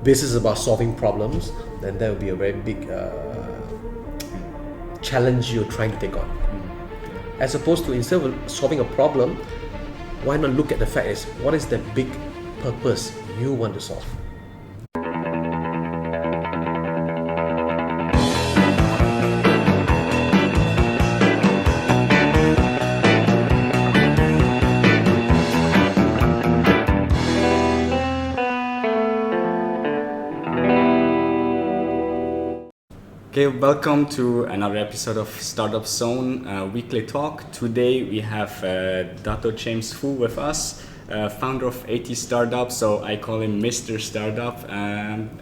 business is about solving problems, then that will be a very big challenge you're trying to take on. As opposed to, instead of solving a problem, why not look at the fact is, what is the big purpose you want to solve? Okay, welcome to another episode of Startup Zone Weekly Talk. Today we have Dato James Fu with us, founder of 80 Startup, so I call him Mr. Startup.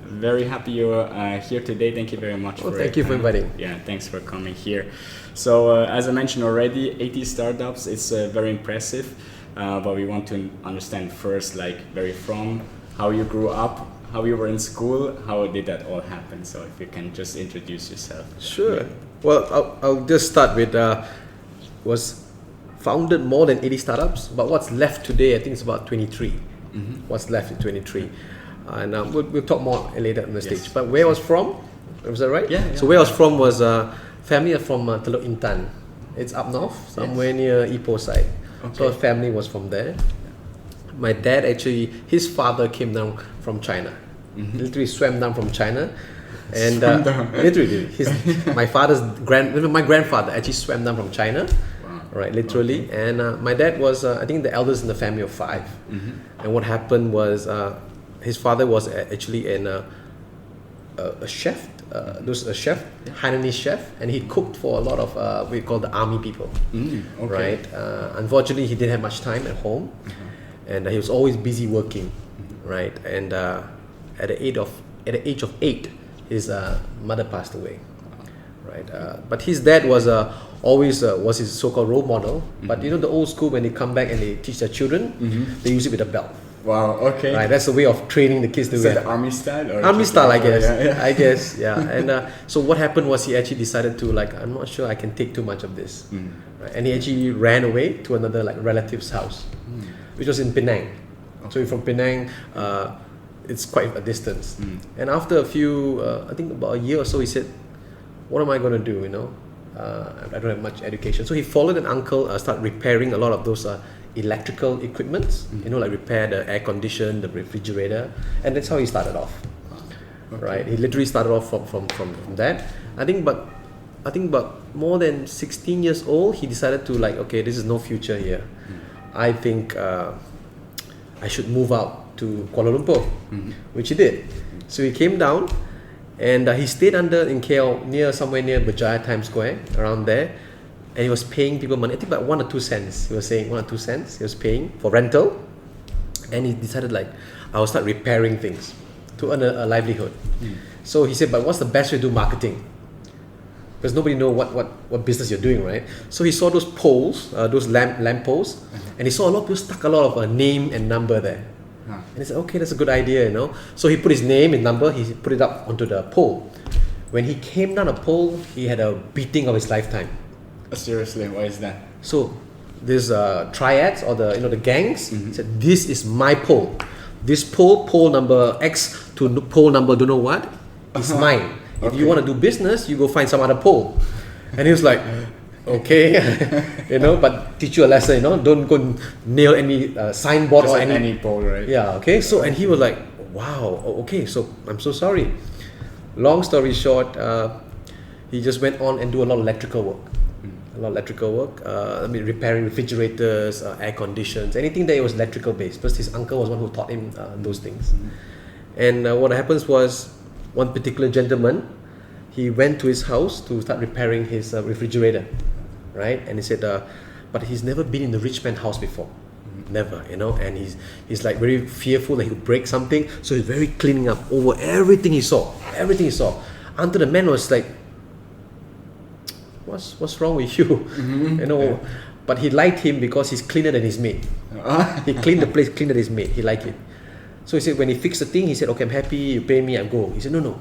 Very happy you're here today. Thank you very much. Thank you for inviting. Yeah, thanks for coming here. So as I mentioned already, 80 Startups is very impressive, but we want to understand first, from how you grew up, how you were in school, how did that all happen? So if you can just introduce yourself. Sure. Well, I'll just start with, was founded more than 80 startups, but what's left today, I think it's about 23. What's left is 23. And we'll talk more later on the stage. But where I was from, was that right? Yeah. So where I was from was, family from Teluk Intan. It's up north, somewhere near Ipoh side. Okay. So family was from there. My dad actually, his father came down from China. Literally swam down from China, and literally, my grandfather actually swam down from China, right? Literally, and my dad was, I think, the eldest in the family of 5. And what happened was, his father was actually a chef, Hainanese chef, and he cooked for a lot of we call the army people, right? Unfortunately, he didn't have much time at home, and he was always busy working, right? And at the age of 8, his mother passed away, right? But his dad was always was his so-called role model. But you know, the old school, when they come back and they teach their children, they use it with a belt. Wow. Okay. Right. That's the way of training the kids to wear. Is that army style? Or army style, I guess. Yeah. I guess. Yeah. And so what happened was, he actually decided to, I'm not sure I can take too much of this, right? And he actually ran away to another relative's house, which was in Penang. So from Penang, it's quite a distance. And after a few, I think about a year or so, he said, what am I going to do, you know? I don't have much education. So he followed an uncle, started repairing a lot of those electrical equipments, you know, like repair the air condition, the refrigerator. And that's how he started off, right? He literally started off from that. I think about more than 16 years old, he decided to okay, this is no future here. I think I should move out to Kuala Lumpur, which he did. So he came down, and he stayed in KL, somewhere near Berjaya Times Square, around there, and he was paying people money. I think about 1 or 2 cents. He was saying 1 or 2 cents. He was paying for rental, and he decided I will start repairing things to earn a livelihood. So he said, but what's the best way to do marketing? Because nobody know what business you're doing, right? So he saw those poles, those lamp poles, and he saw a lot of people stuck a lot of a name and number there. And he said, okay, that's a good idea, you know. So he put his name and number, he put it up onto the pole. When he came down the pole, he had a beating of his lifetime. Seriously, why is that? So these triads, or the gangs, said, this is my pole. This pole number X to pole number don't know what, is mine. If you want to do business, you go find some other pole. And he was like, okay, but teach you a lesson, don't go nail any signboard or any pole, right? Yeah, okay. So, and he was like, wow, okay, so I'm so sorry. Long story short, he just went on and do a lot of electrical work. Repairing refrigerators, air conditions, anything that was electrical based. Because his uncle was one who taught him those things. And what happens was, one particular gentleman, he went to his house to start repairing his refrigerator, right? And he said, but he's never been in the rich man's house before, never, and he's very fearful that he could break something, so he's very cleaning up over everything he saw, until the man was like, what's wrong with you, But he liked him because he's cleaner than his mate. He cleaned the place cleaner than his mate. He liked it. So he said, when he fixed the thing, he said, okay, I'm happy, you pay me, I go. He said, no,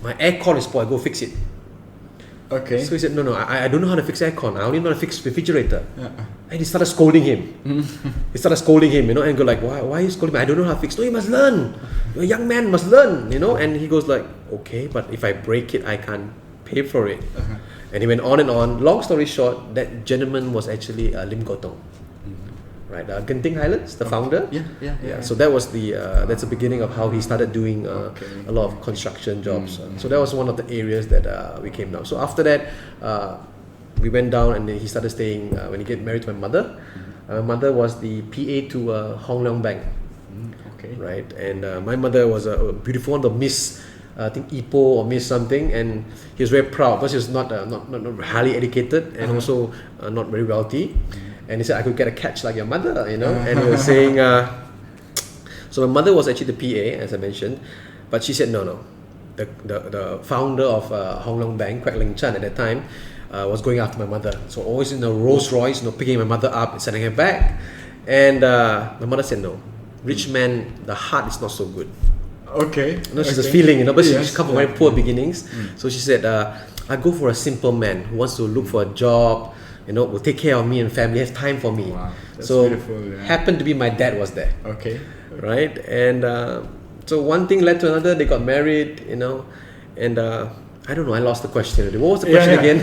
my aircon is spoiled, go fix it. Okay. So he said, no, I don't know how to fix aircon. I only know how to fix refrigerator. And he started scolding him. He started scolding him, and go like, why are you scolding me? I don't know how to fix. No, you must learn. You're a young man, must learn, And he goes like, okay, but if I break it, I can't pay for it. And he went on and on. Long story short, that gentleman was actually Lim Gotong. Right, Genting Highlands, the founder. Yeah. So that was that's the beginning of how he started doing a lot of construction jobs. So that was one of the areas that we came down. So after that, we went down and he started staying. When he get married to my mother, my mother was the PA to Hong Leong Bank. Okay. Right, and my mother was a beautiful one, the Miss. I think Ipoh or Miss something, and he was very proud because he was not highly educated and also not very wealthy. And he said, I could get a catch like your mother, And he was saying, so my mother was actually the PA, as I mentioned, but she said, no. The founder of Hong Leong Bank, Kwek Ling Chan at that time, was going after my mother. So always in a Rolls Royce, picking my mother up and sending her back. And my mother said, no, rich man, the heart is not so good. Okay. She's just feeling, but she come from very poor beginnings. So she said, I go for a simple man who wants to look for a job, will take care of me and family, has time for me. Wow, that's so beautiful. Yeah. Happened to be my dad was there. Okay. Right, and so one thing led to another. They got married, and I don't know. I lost the question. What was the question again?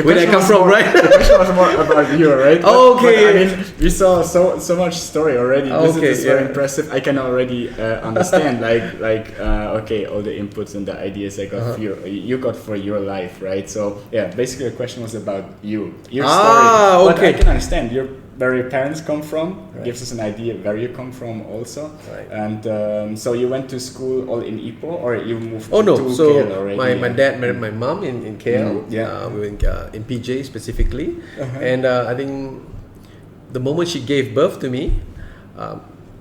Where did I come from? Right. The question was more about you, right? Oh, okay. But, I mean, we saw so much story already. This is very impressive. I can already understand, okay, all the inputs and the ideas I got for you got for your life, right? So basically the question was about your story. But I can understand where your parents come from. Right. Gives us an idea where you come from also. Right. And so you went to school all in Ipoh, or you moved to so KL already? My dad married my mom in KL. We were in PJ specifically. And I think the moment she gave birth to me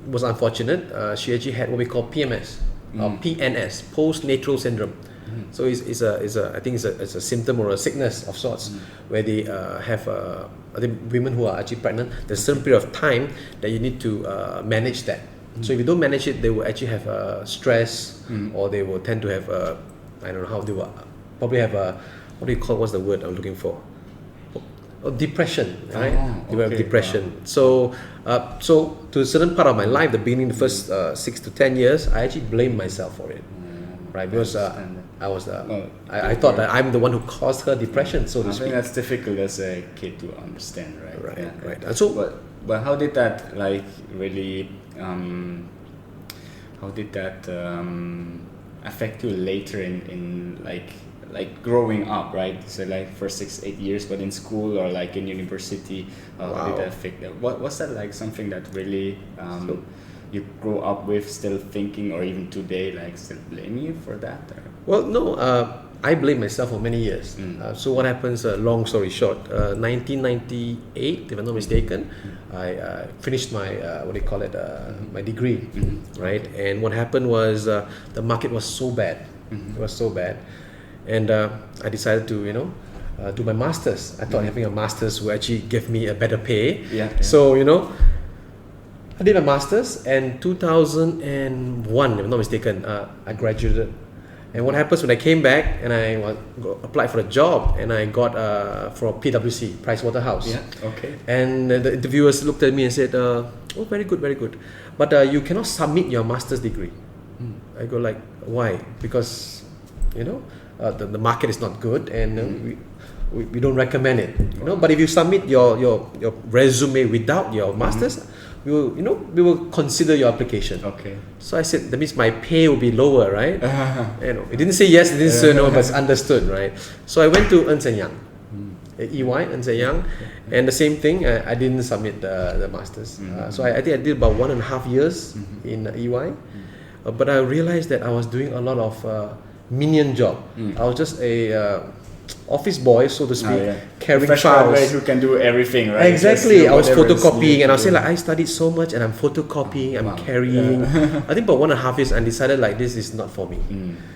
was unfortunate. She actually had what we call PMS, or PNS, postnatal syndrome. So it's a symptom or a sickness of sorts where they have I think women who are actually pregnant, there's a certain period of time that you need to manage that. So if you don't manage it, they will actually have stress, or they will tend to have I don't know how they will probably have what's the word I'm looking for? Depression, right? They will have depression. Wow. So to a certain part of my life, the beginning, the first 6 to 10 years, I actually blamed myself for it. Right, because I thought that I'm the one who caused her depression, so to speak. I think that's difficult as a kid to understand, right? Right. And so, but how did that really? How did that affect you later in growing up, right? So for 6-8 years, but in school or in university, how did that affect that? What was that like? Something that really you grow up with, still thinking, or even today, still blame you for that? Or? Well, no, I blame myself for many years. So what happens, long story short, 1998, if I'm not mistaken, I finished my, my degree, right? And what happened was the market was so bad. It was so bad. And I decided to, do my master's. I thought having a master's would actually give me a better pay. So, I did my master's, and 2001, if I'm not mistaken, I graduated. And what happens when I came back and I applied for a job, and I got for PwC, Pricewaterhouse. And the interviewers looked at me and said, "Oh, very good, very good. But you cannot submit your master's degree." I go like, "Why?" Because the market is not good, and we don't recommend it. But if you submit your resume without your master's, we will consider your application. Okay. So I said, that means my pay will be lower, right? It didn't say yes, it didn't say no, but it's understood, right? So I went to Ernst & Young, EY, Ernst & Young, and the same thing, I didn't submit the masters. So I think I did about 1.5 years in EY, but I realized that I was doing a lot of minion job. I was just a office boy, so to speak, carrying files. Who can do everything, right? Exactly. I was photocopying, and I say I studied so much, and I'm photocopying, I'm carrying. I think about 1.5 years, I decided this is not for me.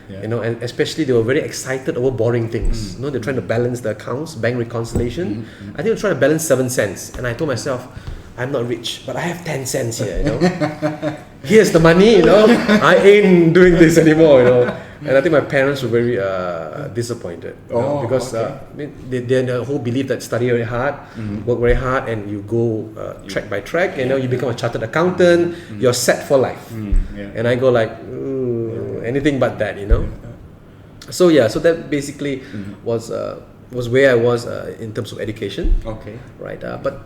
And especially they were very excited over boring things. They're trying to balance the accounts, bank reconciliation. I think they're trying to balance 7 cents, and I told myself, I'm not rich, but I have 10 cents here. Here's the money. I ain't doing this anymore. And I think my parents were very disappointed, because they the whole belief that study very hard, work very hard, and you go track by track. You become a chartered accountant. You're set for life. And I go like anything but that. So that basically was where I was in terms of education. Okay. Right. But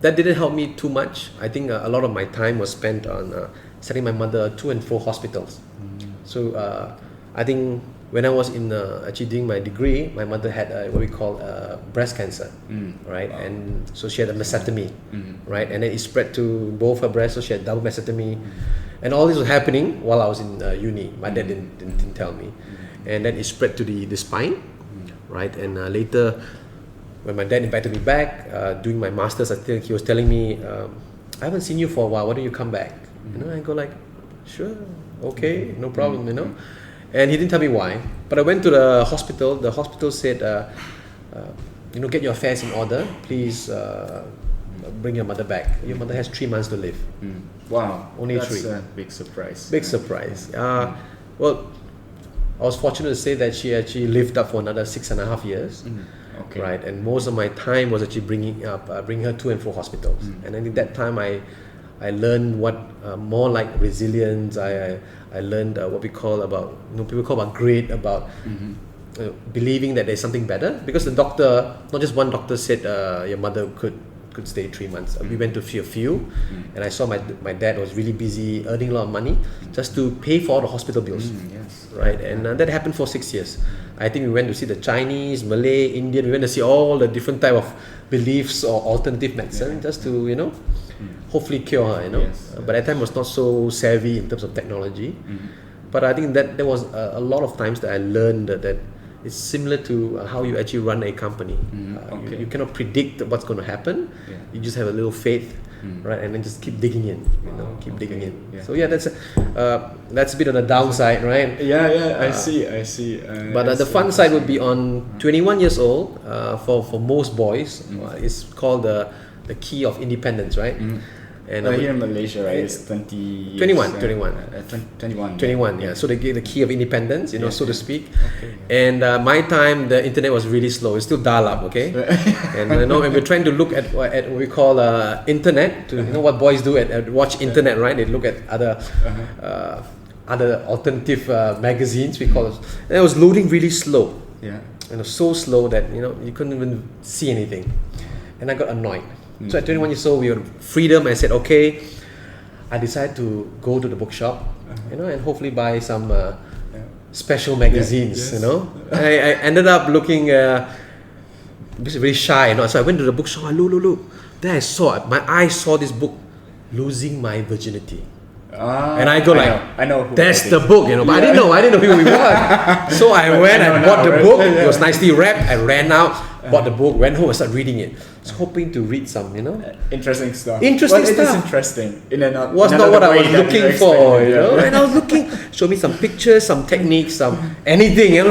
that didn't help me too much. I think a lot of my time was spent on sending my mother to and fro hospitals. So I think when I was actually doing my degree, my mother had what we call breast cancer, right? Wow. And so she had a mastectomy, right? And then it spread to both her breasts, so she had double mastectomy. And all this was happening while I was in uni. My dad didn't tell me. And then it spread to the spine, right? And later, when my dad invited me back, doing my master's, I think he was telling me, I haven't seen you for a while, why don't you come back? I go like, sure, okay, no problem, And he didn't tell me why. But I went to the hospital. The hospital said, get your affairs in order. Please bring your mother back. Your mother has 3 months to live. Wow, only that's 3. That's a big surprise. Big surprise. Well, I was fortunate to say that she actually lived up for another 6.5 years. Okay. Right, and most of my time was actually bringing her to and fro hospitals. And I think that time I learned what more like resilience. I learned what we call about people call about grit, about believing that there's something better, because the doctor, not just one doctor, said your mother could stay 3 months. We went to see a few, and I saw my dad was really busy earning a lot of money just to pay for all the hospital bills. Right, and that happened for 6 years. I think we went to see the Chinese, Malay, Indian. We went to see all the different type of beliefs or alternative medicine just to hopefully cure her. But at that time was not so savvy in terms of technology. But I think that there was a lot of times that I learned that it's similar to how you actually run a company. You cannot predict what's going to happen. You just have a little faith, right, and then just keep digging in. Keep digging in. So that's a bit on the downside, right? I see. But the fun side would be on 21 years old. For most boys, it's called the key of independence, right? And here in Malaysia, right, it's 20 years, 21, yeah. So they gave the key of independence, so to speak. And my time, the internet was really slow. It's still dial-up, okay? And and we're trying to look at what we call internet. To what boys do at watch internet, right? They look at other alternative magazines, we call it. And it was loading really slow. And it was so slow that you couldn't even see anything. And I got annoyed. So at 21 years old, we were freedom. I said, okay, I decided to go to the bookshop, and hopefully buy some special magazines, I ended up looking very shy, So I went to the bookshop, look. Then my eyes saw this book, Losing My Virginity. And I go I know who that's the book, but I didn't know who he was. So I went and bought the book. It was nicely wrapped. I ran out, bought the book, went home and started reading it. I was hoping to read some, interesting stuff. It is interesting. Was not what I was looking for, And I was looking, show me some pictures, some techniques, some anything,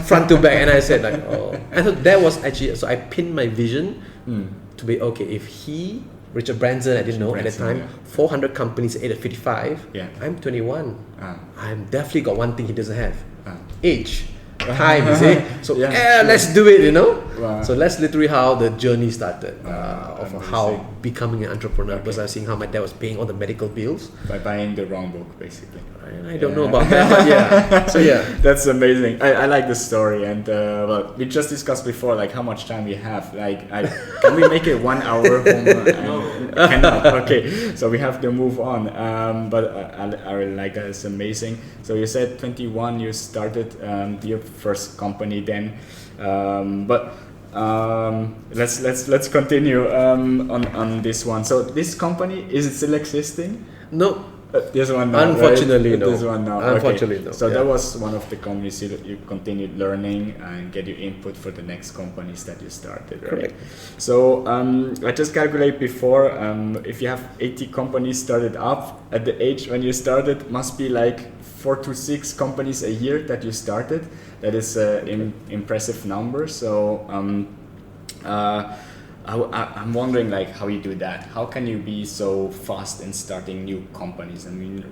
front to back. And I said and so that was actually, so I pinned my vision to be, okay, if Richard Branson, I didn't know at the time, 400 companies at 55. I'm 21. I'm definitely got one thing he doesn't have. Age. Time, you see? So let's do it, Wow. So that's literally how the journey started of how becoming an entrepreneur. Because I was seeing how my dad was paying all the medical bills. By buying the wrong book, basically. I don't know about that, but So that's amazing. I like the story, and we just discussed before, like how much time we have. Can we make it 1 hour? Cannot. Okay, so we have to move on. But I really like that. It's amazing. So you said 21, you started your first company then, but let's continue on this one. So this company, is it still existing? No. This one now, unfortunately, right? no. This one now. Unfortunately, okay. no. So that was one of the companies you continued learning and get your input for the next companies that you started, right? Correct. So I just calculate before, if you have 80 companies started up at the age when you started, must be like 4 to 6 companies a year that you started. That is impressive number. So I'm wondering like how you do that. How can you be so fast in starting new companies? I mean,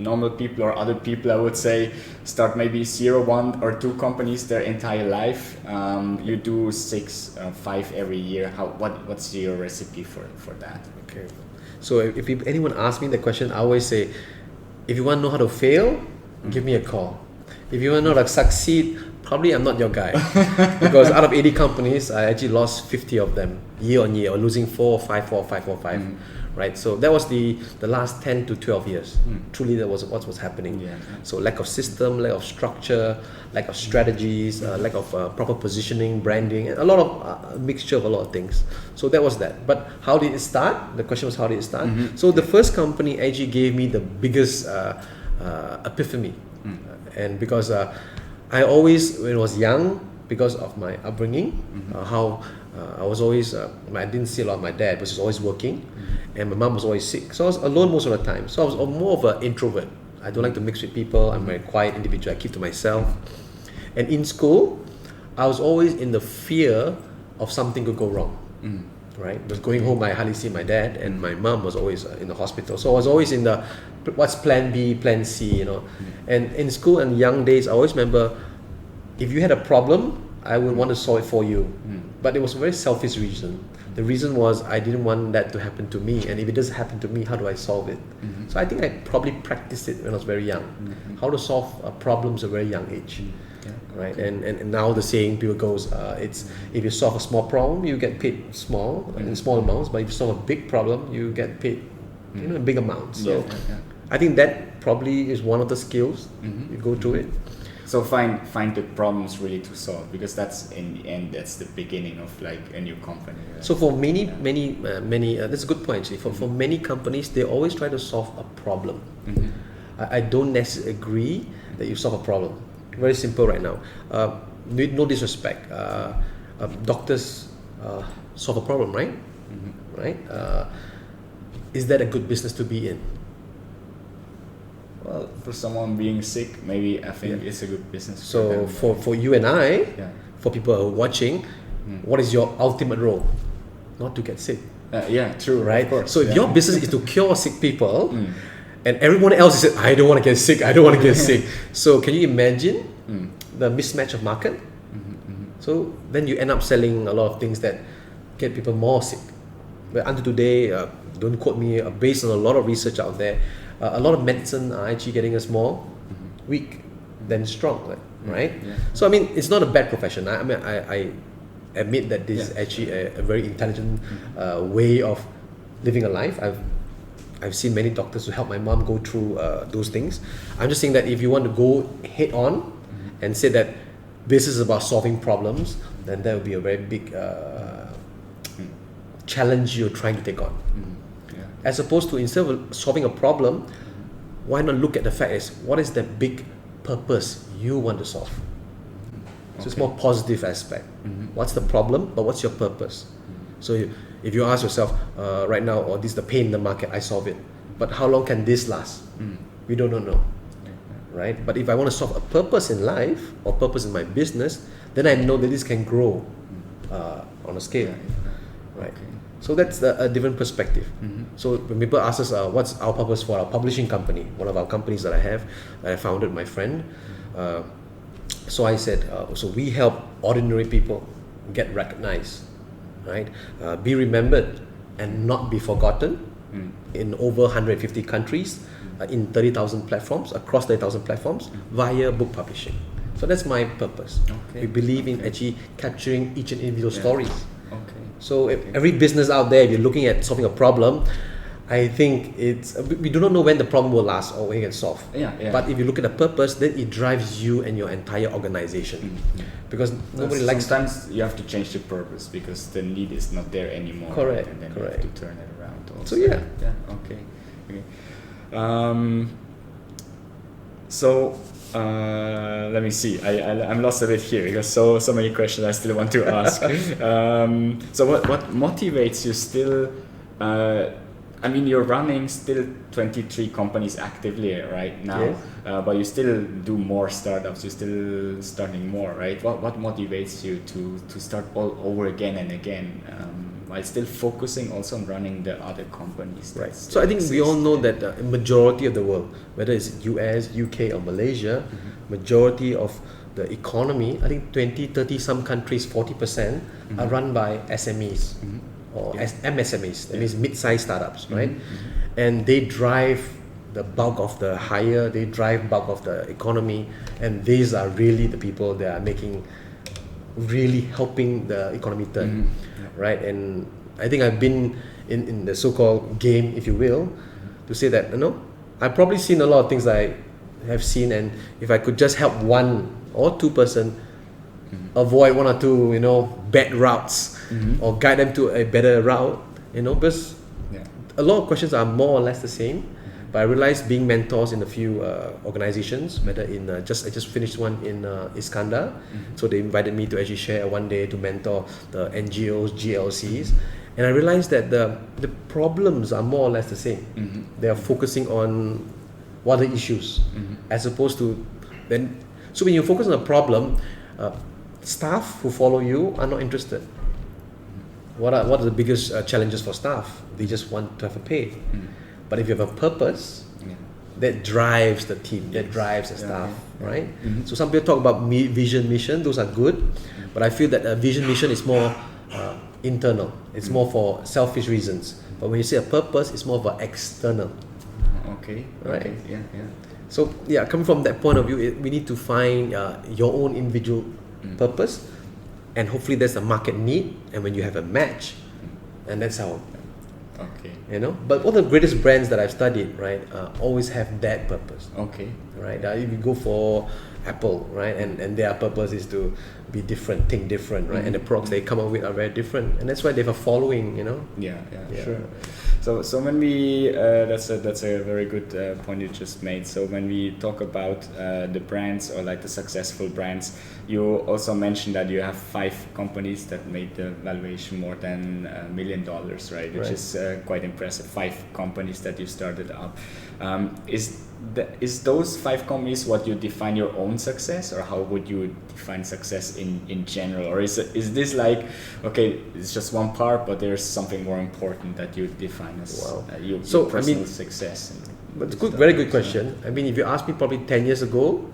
normal people or other people, I would say, start maybe 0, 1 or 2 companies their entire life. You do 6, 5 every year. What's your recipe for that? Okay. So if anyone asks me the question, I always say, if you want to know how to fail, give me a call. If you want to know how to succeed, probably I'm not your guy. Because out of 80 companies, I actually lost 50 of them year on year, or losing 4 or 5, right? So that was the last 10 to 12 years. Truly, that was what was happening. Yeah. So lack of system, lack of structure, lack of strategies, lack of proper positioning, branding, and a lot of mixture of a lot of things. So that was that. But how did it start? The question was, how did it start? So the first company actually gave me the biggest epiphany. And because I always, when I was young, because of my upbringing, how I was always, I didn't see a lot of my dad, but he was always working, and my mom was always sick. So I was alone most of the time. So I was more of an introvert. I don't like to mix with people. I'm a very quiet individual. I keep to myself. And in school, I was always in the fear of something could go wrong. Right? Because going home, I hardly see my dad, and my mom was always in the hospital. So I was always in the, what's plan B, plan C, you know. And in school and young days, I always remember, if you had a problem, I would want to solve it for you. But it was a very selfish reason. The reason was I didn't want that to happen to me, and if it does happen to me, how do I solve it? So I think I probably practiced it when I was very young, how to solve problems at a very young age. Right, and now the saying people goes, it's if you solve a small problem, you get paid small in small amounts, but if you solve a big problem, you get paid, in big amounts. So I think that probably is one of the skills you go through it. So find the problems really to solve, because that's in the end, that's the beginning of like a new company. Right? So for many that's a good point actually. For many companies, they always try to solve a problem. I don't necessarily agree that you solve a problem. Very simple right now. No disrespect. Doctors solve a problem, right? Right? Is that a good business to be in? Well, for someone being sick, maybe I think it's a good business. So for you and I, for people who are watching, what is your ultimate role? Not to get sick. True. Right? Of course. So if your business is to cure sick people, and everyone else is, I don't want to get sick, I don't want to get sick. So can you imagine the mismatch of market? So then you end up selling a lot of things that get people more sick. But until today, don't quote me, based on a lot of research out there, a lot of medicine are actually getting us more weak than strong, right? So I mean, it's not a bad profession. I admit that this is actually a very intelligent way of living a life. I've seen many doctors who help my mom go through those things. I'm just saying that if you want to go head on and say that this is about solving problems, then that would be a very big challenge you're trying to take on. As opposed to, instead of solving a problem, why not look at the fact is, what is the big purpose you want to solve? So it's more positive aspect. What's the problem, but what's your purpose? So if you ask yourself, right now, or this is the pain in the market, I solve it. But how long can this last? We don't know. Right? But if I want to solve a purpose in life, or purpose in my business, then I know that this can grow on a scale. Right? So that's a different perspective. So when people ask us, what's our purpose for our publishing company, one of our companies that I have, that I founded with my friend, so I said, so we help ordinary people get recognized, right? Be remembered and not be forgotten in over 150 countries, in 30,000 platforms, across 30,000 platforms, via book publishing. So that's my purpose. We believe in actually capturing each and individual stories. So every business out there, if you're looking at solving a problem, I think we do not know when the problem will last or when it gets solved. But if you look at the purpose, then it drives you and your entire organization. Because nobody likes. Sometimes you have to change the purpose because the need is not there anymore. Correct. And then you have to turn it around. Also. So let me see. I'm lost a bit here because so many questions I still want to ask. So what motivates you still? I mean, you're running still 23 companies actively right now, but you still do more startups. You're still starting more, right? What motivates you to start all over again and again? while still focusing also on running the other companies. Right. So I think we all know that a majority of the world, whether it's US, UK or Malaysia, majority of the economy, I think 20, 30 some countries, 40% are run by SMEs or MSMEs, that means mid-sized startups, right? And they drive the bulk of the hire, they drive bulk of the economy, and these are really the people that are really helping the economy turn, right? And I think I've been in the so-called game, if you will, to say that, I've probably seen a lot of things that I have seen, and if I could just help 1 or 2 person avoid 1 or 2, bad routes, or guide them to a better route, because a lot of questions are more or less the same. But I realized being mentors in a few organizations, whether in I just finished one in Iskandar, so they invited me to actually share one day to mentor the NGOs, GLCs, and I realized that the problems are more or less the same. They are focusing on what are the issues, as opposed to then. So when you focus on a problem, staff who follow you are not interested. What are the biggest challenges for staff? They just want to have a pay. But if you have a purpose, that drives the team, that drives the staff, right? So some people talk about vision, mission, those are good, but I feel that a vision, mission is more internal. It's more for selfish reasons. But when you say a purpose, it's more of an external. Okay. Right? Okay. Yeah. So coming from that point of view, we need to find your own individual purpose, and hopefully there's a market need, and when you have a match, and that's how. Okay. But all the greatest brands that I've studied, right, always have that purpose. Okay. Right. If you go for Apple, right, and their purpose is to be different, think different, right, and the products they come up with are very different, and that's why they have a following. Yeah. Sure. So when we that's a very good point you just made. So when we talk about the brands or like the successful brands, you also mentioned that you have 5 companies that made the valuation more than $1 million, right? Which is quite impressive. 5 companies that you started up. Is those 5 companies what you define your own success, or how would you define success in general? Or is this like, okay, it's just one part, but there's something more important that you define as your personal success? But it's very good question. I mean, if you ask me probably 10 years ago,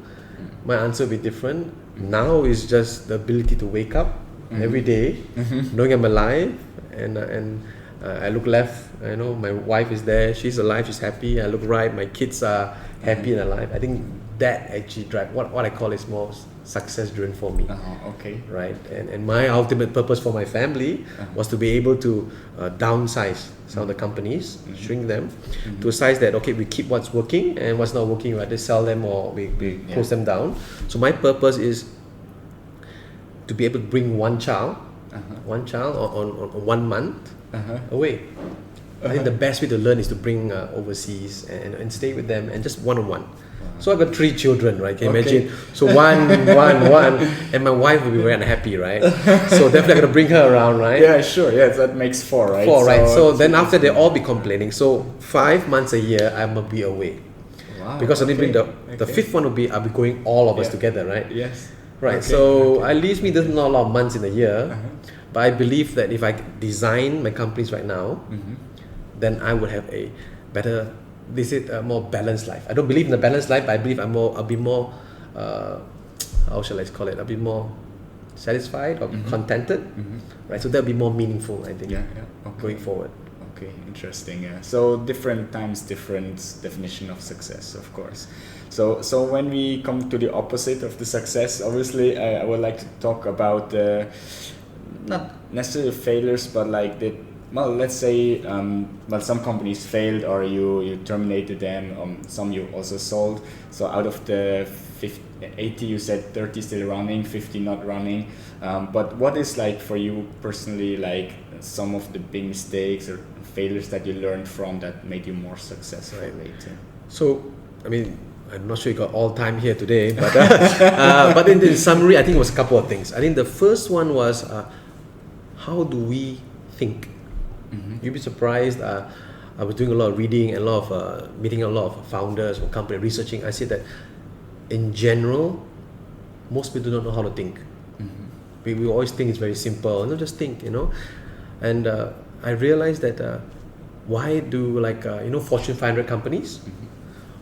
my answer would be different. Now is just the ability to wake up every day, knowing I'm alive, and I look left, my wife is there, she's alive, she's happy. I look right, my kids are happy and alive. I think that actually drives what I call is more success driven for me. Okay. Right, and my ultimate purpose for my family was to be able to downsize some of the companies, shrink them to a size that we keep what's working, and what's not working, we either sell them or we close them down. So my purpose is to be able to bring one child on 1 month away. I think the best way to learn is to bring overseas and stay with them, and just one-on-one. So I got 3 children, right? Can you imagine? So one, and my wife will be very unhappy, right? So definitely I'm gonna bring her around, right? Yeah, sure. Yeah, that makes 4, right? 4, right? So then after they all be complaining. So 5 months a year I'm gonna be away. Wow. Because I need to bring the 5th one I'll be going all of us together, right? Yes. Right. So at least there's not a lot of months in a year, but I believe that if I design my companies right now, then I would have a better, more balanced life. I don't believe in a balanced life, but I believe I'll be more, how shall I call it? I'll be more satisfied or contented, right? So that'll be more meaningful, I think, going forward. Okay, interesting. Yeah. So different times, different definition of success, of course. So when we come to the opposite of the success, obviously, I would like to talk about not necessarily failures, but like let's say, some companies failed, or you terminated them. Some you also sold. So out of the 80, you said 30 still running, 50 not running. But what is like for you personally, like some of the big mistakes or failures that you learned from that made you more successful later? So, I mean, I'm not sure you got all time here today, but but in summary, I think it was a couple of things. I think the first one was how do we think? You'd be surprised. I was doing a lot of reading and a lot of meeting a lot of founders or company researching. I said that in general, most people do not know how to think. We always think it's very simple. Just think, And I realized that why do Fortune 500 companies,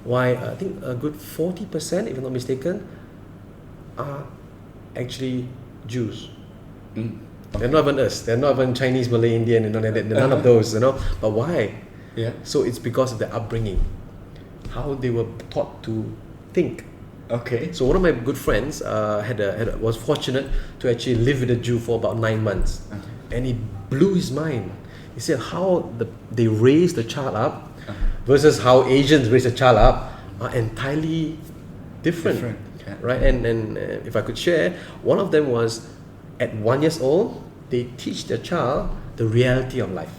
why I think a good 40%, if I'm not mistaken, are actually Jews. They're not even us. They're not even Chinese, Malay, Indian. They're none of those. But why? Yeah. So it's because of their upbringing, how they were taught to think. Okay. So one of my good friends was fortunate to actually live with a Jew for about 9 months, and it blew his mind. He said how they raise the child up versus how Asians raise a child up are entirely different. Yeah. Right? And if I could share, one of them was at 1 year old, they teach their child the reality of life.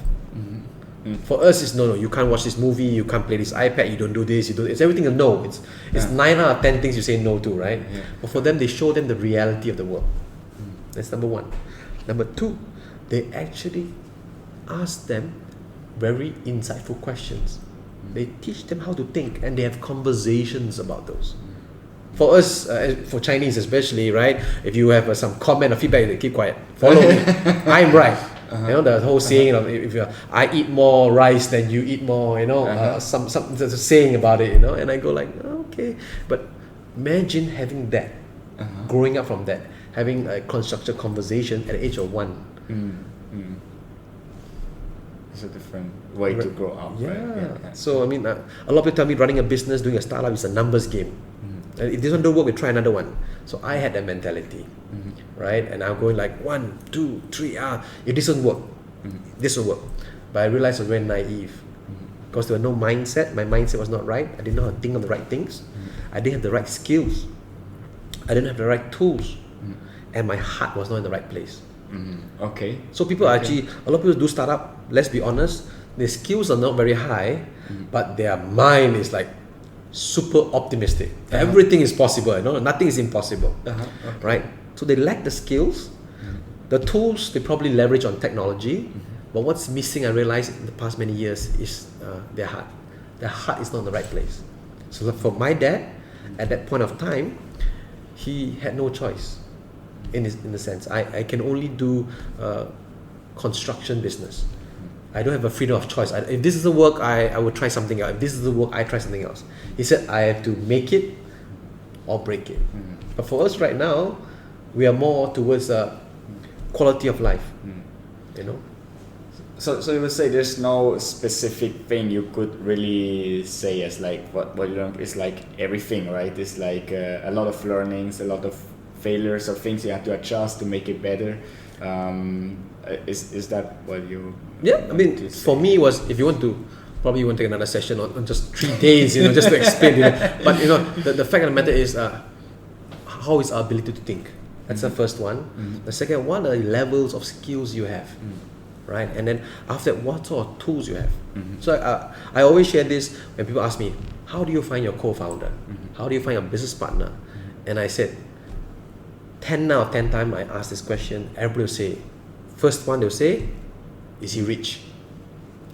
For us, it's no, you can't watch this movie, you can't play this iPad, you don't do this, it's everything a no. It's 9 out of 10 things you say no to, right? Yeah. But for them, they show them the reality of the world. That's number one. Number two, they actually ask them very insightful questions. They teach them how to think, and they have conversations about those. For us, for Chinese especially, right? If you have some comment or feedback, they keep quiet. Follow me. I'm right. The whole saying of I eat more rice than you eat more. Some there's a saying about it. And I go like, okay, but imagine having that, growing up from that, having a constructive conversation at the age of 1. It's a different way to grow up. Yeah. Right? Yeah. So I mean, a lot of people tell me running a business, doing a startup is a numbers game. If this one don't work, we try another one. So I had that mentality, right? And I'm going like 1, 2, 3. If this won't work, this will work. But I realized I was very naive because there was no mindset. My mindset was not right. I didn't know how to think of the right things. I didn't have the right skills. I didn't have the right tools, and my heart was not in the right place. Okay. So people are actually, a lot of people do startup. Let's be honest, their skills are not very high, but their mind is like super optimistic. Everything is possible. Nothing is impossible. Okay. Right? So they lack the skills. The tools they probably leverage on technology, but what's missing, I realized in the past many years, is their heart. Their heart is not in the right place. So for my dad, at that point of time, he had no choice. In the sense, I can only do construction business. I don't have a freedom of choice. If this doesn't work, I will try something else. If this doesn't work, I try something else. He said I have to make it or break it. But for us right now, we are more towards quality of life. So you would say there's no specific thing you could really say as like what you learned is like everything, right? It's like a lot of learnings, a lot of failures or things you have to adjust to make it better. Is that what you? Yeah, I mean, for me was, if you want to, probably you want to take another session on just 3 days, just to explain. But the fact of the matter is, how is our ability to think? That's the first one. The second one are the levels of skills you have, right? And then after that, what sort of tools you have. So I always share this when people ask me, how do you find your co-founder? How do you find your business partner? And I said, 10 out of 10 times I ask this question, everybody will say, first one they'll say, is he rich?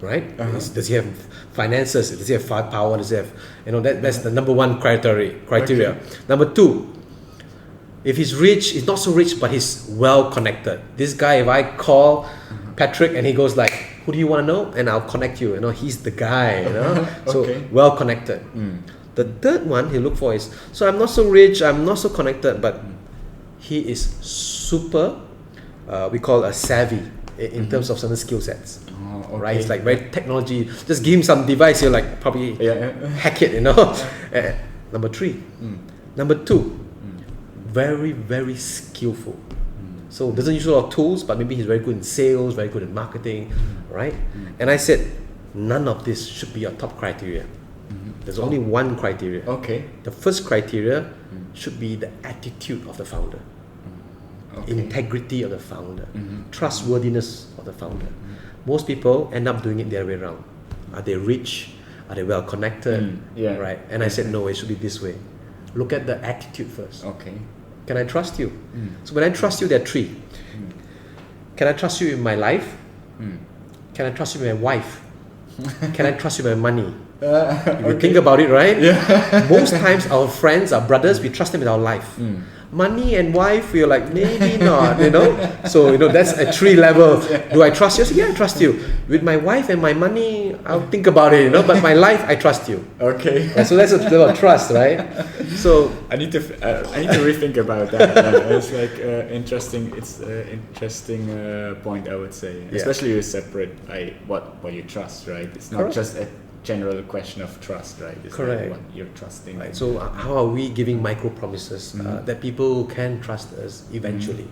Right? Does he have finances? Does he have firepower? Does he have, that's the number one criteria. Okay. Number 2, if he's rich, he's not so rich, but he's well connected. This guy, if I call Patrick and he goes like, who do you want to know? And I'll connect you. He's the guy. So well connected. The third one he look for is, so I'm not so rich, I'm not so connected, but he is super, we call a savvy in terms of certain skill sets. Right? It's like very technology. Just give him some device, you're like probably hack it. Number 3. Number 2, very, very skillful. So doesn't use a lot of tools, but maybe he's very good in sales, very good in marketing, right? And I said, none of this should be your top criteria. There's only one criteria. The first criteria should be the attitude of the founder, integrity of the founder, trustworthiness of the founder. Most people end up doing it the other way around. Are they rich? Are they well connected? Right? And I said, no, it should be this way. Look at the attitude first. Can I trust you? So when I trust you, there are 3. Can I trust you with my life? Can I trust you with my wife? Can I trust you with my money? If you think about it, right? Most times our friends, our brothers, we trust them with our life. money and wife, you're like, maybe not, So, that's a 3 level. Do I trust you? I say, yeah, I trust you. With my wife and my money, I'll think about it, But my life, I trust you. Okay. Right? So that's a level of trust, right? So I need to rethink about that. It's like interesting. It's an interesting point, I would say. Yeah. Especially you separate by what you trust, right? It's not Correct. just a general question of trust, right? It's Correct. like what you're trusting. Right. So how are we giving micro promises that people can trust us eventually?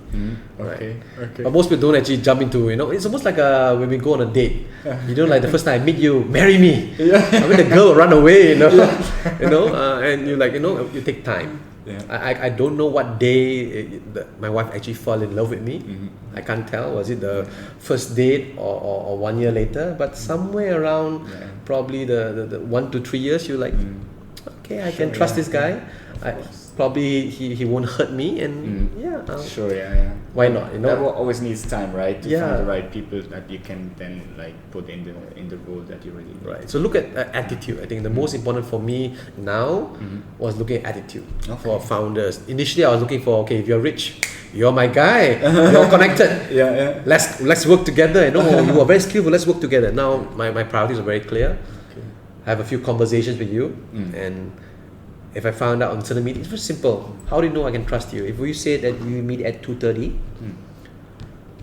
Okay. Right? Okay. But most people don't actually jump into, it's almost like when we go on a date. Like the first time I meet you, marry me. Yeah. I mean, the girl will run away, and you're like, you take time. Yeah. I don't know what day my wife actually fell in love with me. I can't tell. Was it the first date or 1 year later? But somewhere around probably the 1 to 3 years, you're like, okay, I can trust this guy. Probably he won't hurt me, and Sure, why not? That always needs time, right? To Yeah. find the right people that you can then like put in the role that you really need. Right. So look at attitude. I think the most important for me now was looking at attitude for founders. Initially, I was looking for, okay, if you're rich, you're my guy. You're connected. Yeah. Let's work together. You are very skillful. Let's work together. Now my priorities are very clear. Okay. I have a few conversations with you, and if I found out on certain meetings, it's very simple. How do you know I can trust you? If we say that we meet at 2:30,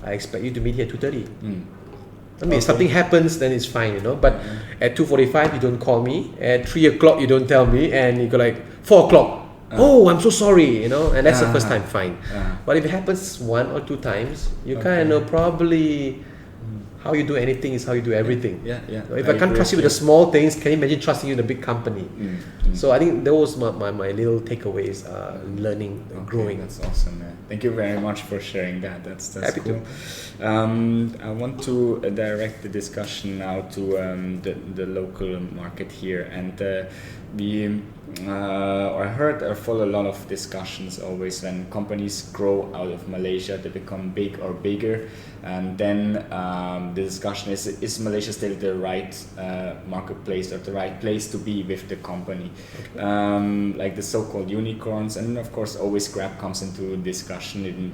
I expect you to meet here at 2:30. I mean, if something happens, then it's fine, But at 2:45, you don't call me. At 3 o'clock, you don't tell me, and you go like 4 o'clock. Oh, I'm so sorry, And that's the first time, fine. But if it happens 1 or 2 times, you kind of know probably how you do anything is how you do everything. Yeah. If I can't trust you with the small things, can you imagine trusting you in a big company? So I think those were my little takeaways, learning, growing. That's awesome, man. Thank you very much for sharing that. That's Happy cool. I want to direct the discussion now to the local market here, and I heard or follow a lot of discussions always when companies grow out of Malaysia, they become big or bigger, and then the discussion is Malaysia still the right marketplace or the right place to be with the company? Like the so-called unicorns, and of course always Grab comes into discussion.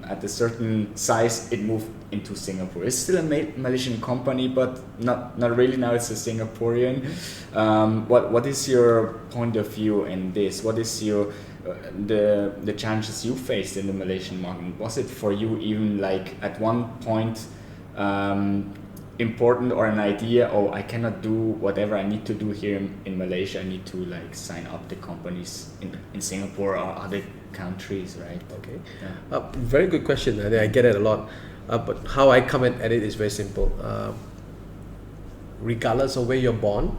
At a certain size, it moved into Singapore. It's still a Malaysian company, but not really. Now it's a Singaporean. What is your point of view in this? What is your the challenges you faced in the Malaysian market? Was it for you even like at one point important or an idea? Oh, I cannot do whatever I need to do here in Malaysia. I need to like sign up the companies in Singapore or other countries, right? Okay. Very good question. I get it a lot. But how I come at it is very simple. Regardless of where you're born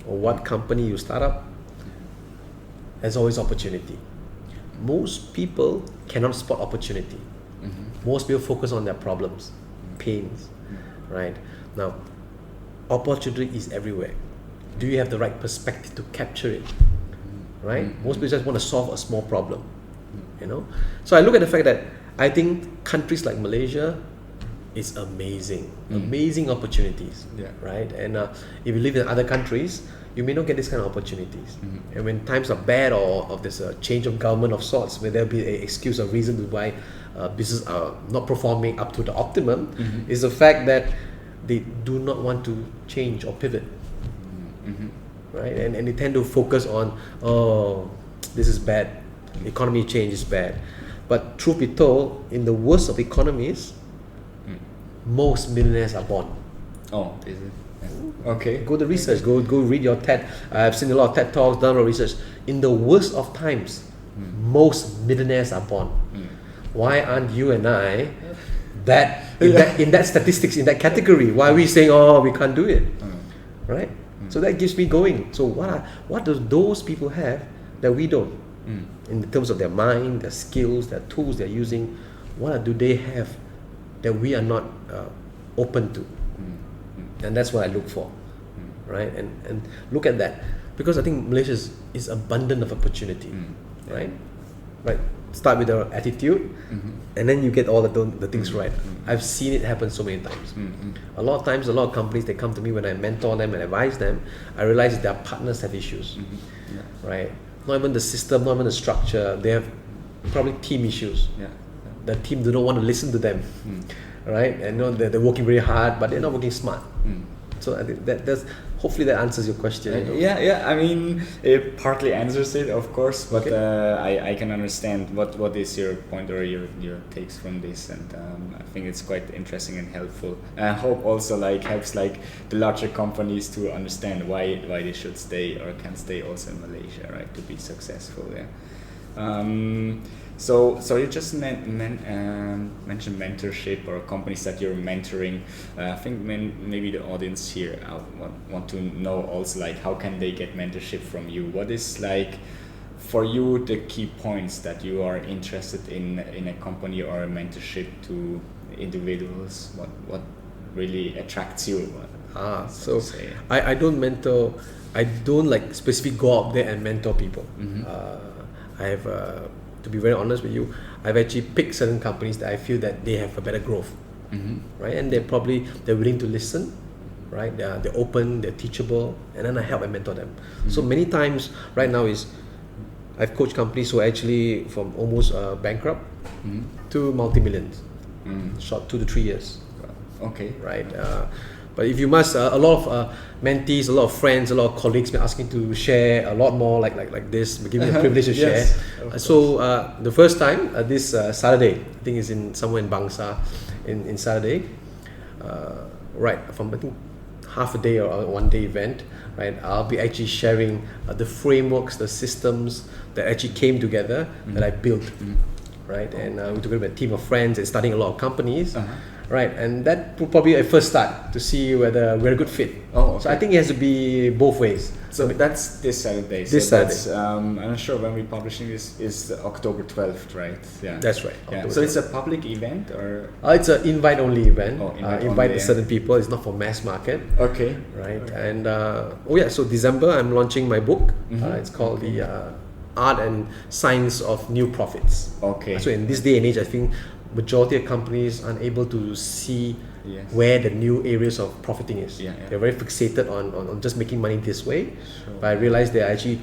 or what company you start up, there's always opportunity. Most people cannot spot opportunity. Most people focus on their problems, pains, right? Now, opportunity is everywhere. Do you have the right perspective to capture it, right? Most people just want to solve a small problem, So I look at the fact that I think countries like Malaysia is amazing opportunities, right? And if you live in other countries, you may not get this kind of opportunities. And when times are bad or there's a change of government of sorts, where there'll be an excuse or reason to why business are not performing up to the optimum, is the fact that they do not want to change or pivot, right? And they tend to focus on, this is bad, economy change is bad. But truth be told, in the worst of economies, most millionaires are born. Oh, is it? Okay. Go to research. Go read your TED. I've seen a lot of TED talks, done a lot of research. In the worst of times, most millionaires are born. Why aren't you and I in that statistics, in that category? Why are we saying, we can't do it, right? So that gives me going. So what do those people have that we don't? In terms of their mind, their skills, their tools they're using, what do they have that we are not open to? And that's what I look for, right? And look at that, because I think Malaysia is abundant of opportunity, right? Right. Start with the attitude, and then you get all the things right. I've seen it happen so many times. A lot of times, a lot of companies, they come to me when I mentor them and advise them. I realize their partners have issues, right? Not even the system, not even the structure. They have probably team issues. Yeah. The team do not want to listen to them, right? And they're working very hard, but they're not working smart. So I think that's hopefully that answers your question. Yeah. I mean, it partly answers it, of course, but I can understand what is your point or your takes from this, and I think it's quite interesting and helpful. And I hope also helps the larger companies to understand why they should stay or can stay also in Malaysia, right, to be successful. Yeah. So you just mentioned mentorship or companies that you're mentoring. I think maybe the audience here want to know also how can they get mentorship from you? What is for you the key points that you are interested in a company or a mentorship to individuals? What really attracts you? So I don't mentor. I don't specifically go out there and mentor people. I have. To be very honest with you, I've actually picked certain companies that I feel that they have a better growth, right? And they're willing to listen, right? They're open, they're teachable, and then I help and mentor them. So many times right now I've coached companies who are actually from almost bankrupt to multi-millions, short 2 to 3 years. Okay. Right. But if you must, a lot of mentees, a lot of friends, a lot of colleagues been asking to share a lot more like this, giving me the privilege to share. So the first time, this Saturday, I think it's somewhere in Bangsa, in Saturday, right, from I think half a day or 1 day event, right, I'll be actually sharing the frameworks, the systems that actually came together that I built, right, and we took a team of friends and studying a lot of companies. Right, and that will probably be a first start to see whether we're a good fit. So I think it has to be both ways. So that's this Saturday. Saturday. I'm not sure when we're publishing this is October 12th, right? Yeah. That's right. Yeah. So it's a public event or? It's an invite-only event. Invite certain people. It's not for mass market. Okay. Right, and so December I'm launching my book. It's called the Art and Science of New Profits. Okay. So in this day and age, I think majority of companies are unable to see where the new areas of profiting is. They're very fixated on just making money this way. But I realized there are actually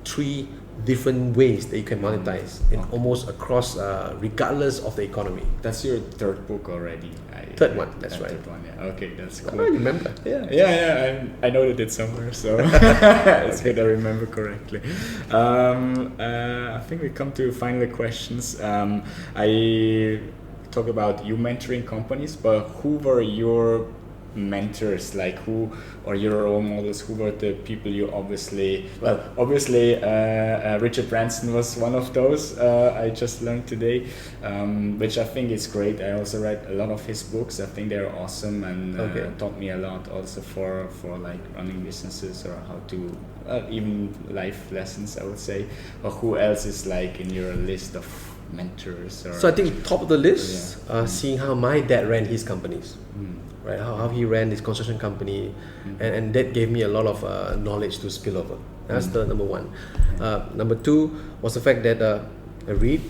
3 different ways that you can monetize almost across regardless of the economy. That's your third book already. Third one, that's right. Third one, yeah. Okay, that's cool. I remember. Yeah. I noted it somewhere, so it's good I remember correctly. I think we come to final questions. I talk about you mentoring companies, but who were your mentors, who or your role models, who were the people you obviously Richard Branson was one of those I just learned today, which I think is great. I also read a lot of his books. I think they're awesome and taught me a lot also for running businesses or how to even life lessons, I would say. Or who else is in your list of mentors? So I think top of the list, seeing how my dad ran his companies. Right, how he ran his construction company, and that gave me a lot of knowledge to spill over. That's the number one. Number 2 was the fact that I read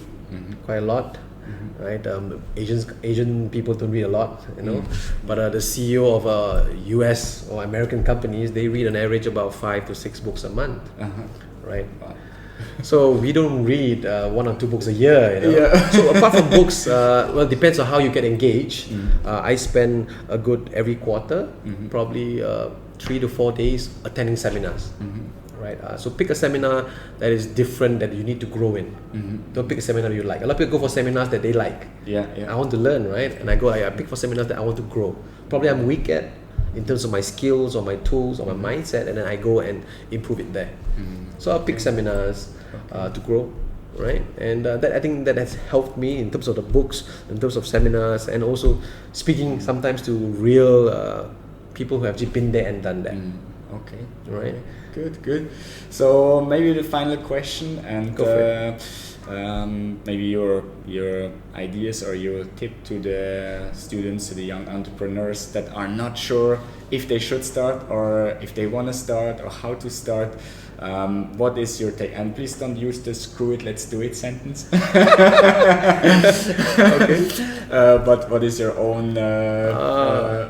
quite a lot. Right, Asian people don't read a lot, but the CEO of US or American companies, they read on average about 5 to 6 books a month. Right. So we don't read 1 or 2 books a year, So apart from books, it depends on how you get engaged. I spend a good every quarter, probably 3 to 4 days attending seminars. Right, so pick a seminar that is different that you need to grow in. Don't pick a seminar you like. A lot of people go for seminars that they like. I want to learn, right? And I pick for seminars that I want to grow. Probably I'm weak at in terms of my skills or my tools or my mindset, and then I go and improve it there. So I'll pick seminars to grow, right? And that I think that has helped me in terms of the books, in terms of seminars, and also speaking sometimes to real people who have just been there and done that. Okay. Right. Good. So maybe the final question, and maybe your ideas or your tip to the students, to the young entrepreneurs that are not sure if they should start or if they want to start or how to start. What is your take? And please don't use the "screw it, let's do it" sentence. But what is your own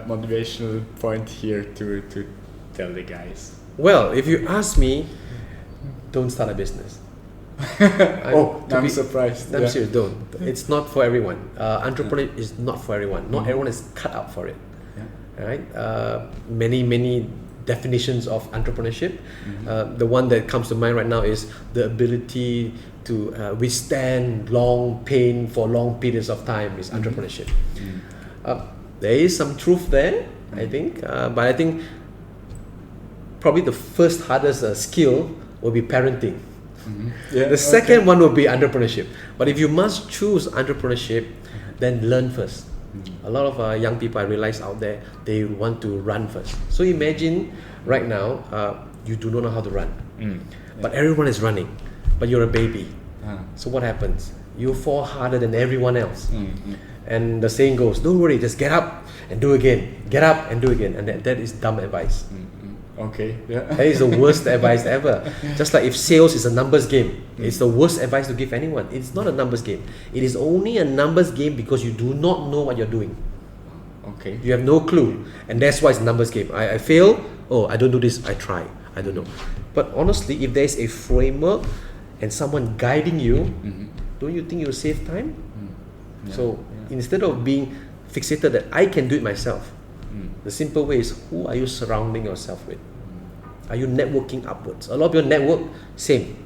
motivational point here to tell the guys? Well, if you ask me, don't start a business. I'm surprised. I'm serious, don't. It's not for everyone. Entrepreneur is not for everyone. Not everyone is cut out for it. Right? Many definitions of entrepreneurship. The one that comes to mind right now is the ability to withstand long pain for long periods of time is entrepreneurship. There is some truth there, I think, but I think probably the first hardest skill will be parenting. The second one will be entrepreneurship. But if you must choose entrepreneurship, then learn first. A lot of young people I realize out there, they want to run first. So imagine right now, you do not know how to run, but everyone is running, but you're a baby. So what happens? You fall harder than everyone else. And the saying goes, don't worry, just get up and do again. Get up and do again. And that is dumb advice. That is the worst advice ever. Just like if sales is a numbers game, it's the worst advice to give anyone. It's not a numbers game. It is only a numbers game because you do not know what you're doing. You have no clue, and that's why it's a numbers game. I fail. Oh, I don't do this. I try. I don't know. But honestly, if there's a framework and someone guiding you, don't you think you'll save time? So instead of being fixated that I can do it myself, the simple way is, who are you surrounding yourself with? Are you networking upwards? A lot of your network, same.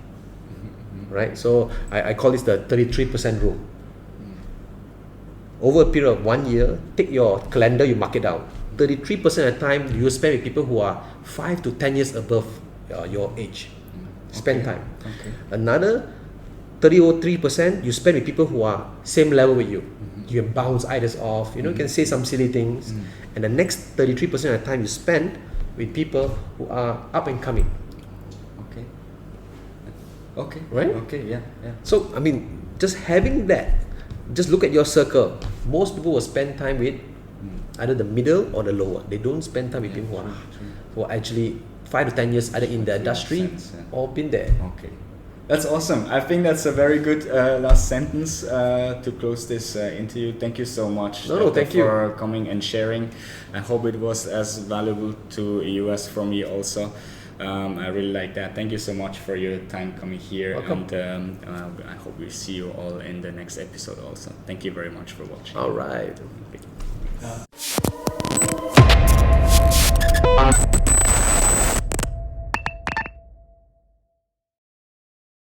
Right? So I call this the 33% rule. Over a period of 1 year, take your calendar, you mark it out. 33% of the time you spend with people who are 5 to 10 years above your age. Spend time. Another 33% you spend with people who are same level with you. You can bounce ideas off, you can say some silly things. And the next 33% of the time you spend with people who are up and coming. Right? So, I mean, just having that, just look at your circle. Most people will spend time with either the middle or the lower. They don't spend time with people who are actually 5 to 10 years either in the industry or been there. That's awesome. I think that's a very good last sentence to close this interview. Thank you so much thank you for coming and sharing. I hope it was as valuable to you as for me also. I really like that. Thank you so much for your time coming here. Welcome. And I hope we see you all in the next episode also. Thank you very much for watching. All right.